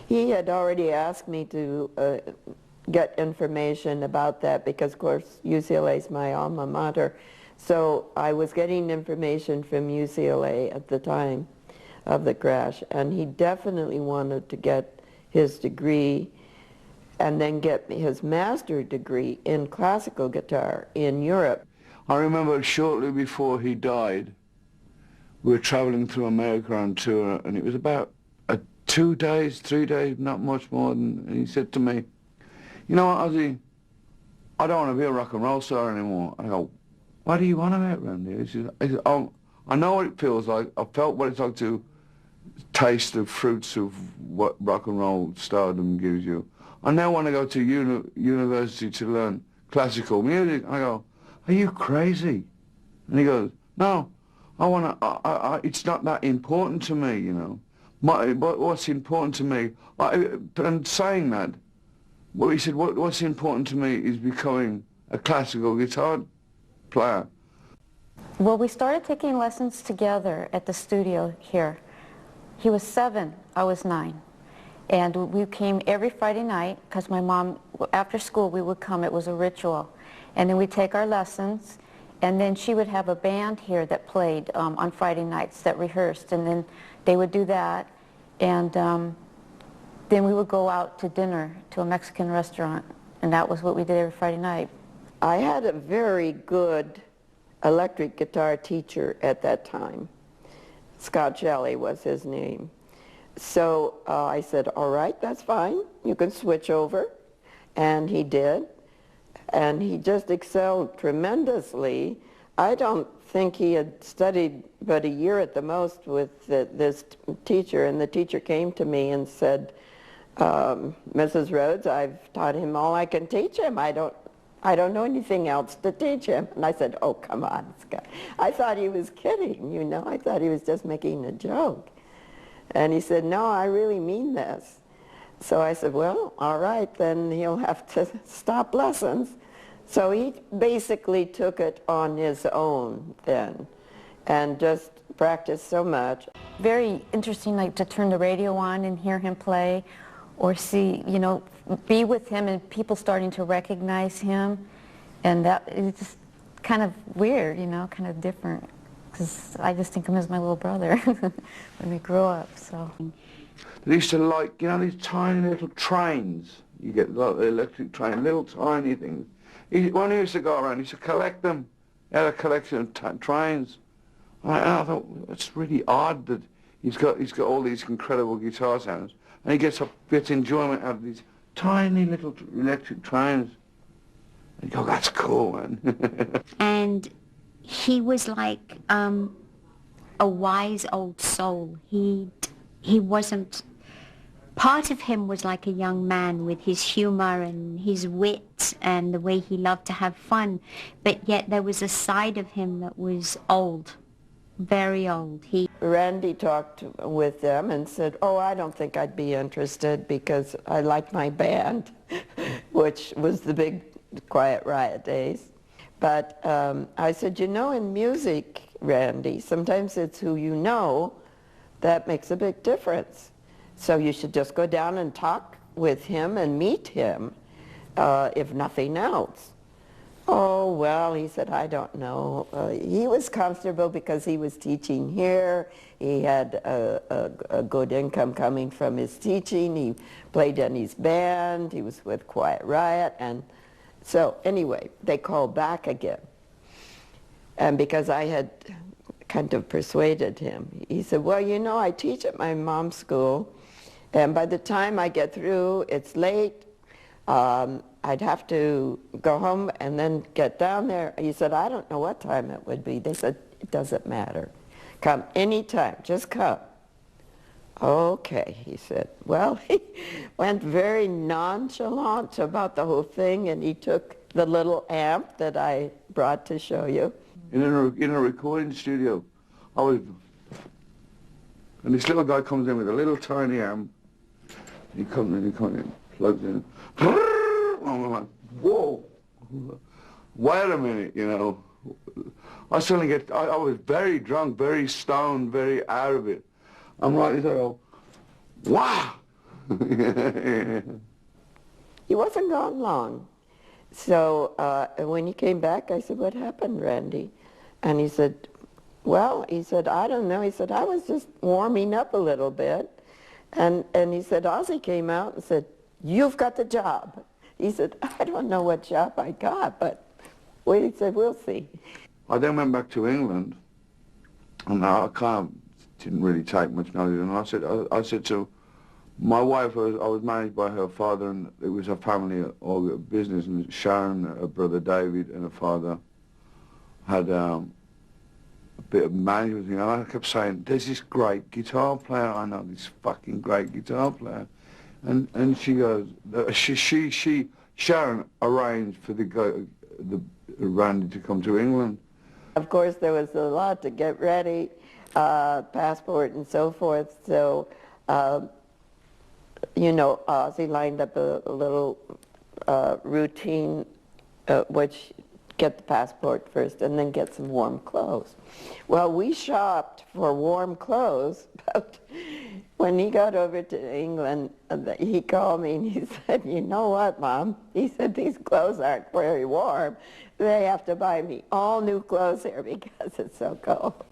He had already asked me to get information about that because, of course, UCLA is my alma mater. So I was getting information from UCLA at the time of the crash, and he definitely wanted to get his degree and then get his master's degree in classical guitar in Europe. I remember shortly before he died, we were traveling through America on tour, and it was about 2 days, 3 days, not much more than, and he said to me, "You know what, Ozzy, I don't want to be a rock and roll star anymore." I go, "What do you want about, Randy?" He said, "Oh, I know what it feels like. I felt what it's like to taste the fruits of what rock and roll stardom gives you. I now want to go to university to learn classical music." I go, "Are you crazy?" And he goes, "No, I want to, it's not that important to me, you know. What's important to me," and saying that, well, he said, what's important to me is becoming a classical guitar player. Well, we started taking lessons together at the studio here. He was 7, I was 9. And we came every Friday night because my mom, after school, we would come. It was a ritual. And then we'd take our lessons, and then she would have a band here that played on Friday nights that rehearsed, and then they would do that, and then we would go out to dinner to a Mexican restaurant, and that was what we did every Friday night. I had a very good electric guitar teacher at that time. Scott Shelley was his name. So I said, "All right, that's fine. You can switch over." And he did. And he just excelled tremendously. I don't think he had studied but a year at the most with this teacher. And the teacher came to me and said, "Mrs. Rhoads, I've taught him all I can teach him. I don't know anything else to teach him." And I said, "Oh, come on, Scott." I thought he was kidding, you know. I thought he was just making a joke. And he said, "No, I really mean this." So I said, "Well, all right, then he'll have to stop lessons." So he basically took it on his own then and just practiced so much. Very interesting, like, to turn the radio on and hear him play, or see, you know, be with him and people starting to recognize him. And that is just kind of weird, you know, kind of different, because I just think of him as my little brother when we grew up, so. They used to, like, you know, these tiny little trains. You get the electric train, little tiny things. When he used to go around, he used to collect them. He had a collection of trains. And I thought, it's really odd that he's got all these incredible guitar sounds, and he gets enjoyment out of these tiny little electric trains. And you go, that's cool, man. And he was like a wise old soul. He wasn't, part of him was like a young man with his humor and his wit and the way he loved to have fun, but yet there was a side of him that was old, very old. Randy talked with them and said, "Oh, I don't think I'd be interested because I like my band," which was the big Quiet Riot days. But I said, "You know, in music, Randy, sometimes it's who you know that makes a big difference. So you should just go down and talk with him and meet him, if nothing else." "Oh, well," he said, "I don't know." He was comfortable because he was teaching here. He had a good income coming from his teaching. He played in his band. He was with Quiet Riot. And so anyway, they called back again. And because I had kind of persuaded him, he said, "Well, you know, I teach at my mom's school, and by the time I get through, it's late. I'd have to go home and then get down there." He said, "I don't know what time it would be." They said, "It doesn't matter. Come anytime, just come." "Okay," he said. Well, he went very nonchalant about the whole thing, and he took the little amp that I brought to show you. In a recording studio, and this little guy comes in with a little tiny amp. He comes in, plugs in. I'm like, whoa, wait a minute, you know. I suddenly I was very drunk, very stoned, very out of it. I'm like, I go, wow, He wasn't gone long. So when he came back, I said, what happened, Randy? And he said, well, he said, I don't know. He said, I was just warming up a little bit. And he said, Ozzy came out and said, you've got the job. He said, I don't know what job I got, but well, he said, we'll see. I then went back to England, and I didn't really take much notice. And I said to my wife, I was managed by her father, and it was her family all business. And Sharon, her brother David, and her father had a bit of management thing. And I kept saying, "There's this great guitar player. I know this fucking great guitar player." And she goes, Sharon arranged for the Randy to come to England. Of course, there was a lot to get ready, passport and so forth. So, you know, Ozzy lined up a little routine, which get the passport first and then get some warm clothes. Well, we shopped for warm clothes, but when he got over to England, he called me and he said, you know what, Mom? He said, these clothes aren't very warm. They have to buy me all new clothes here because it's so cold.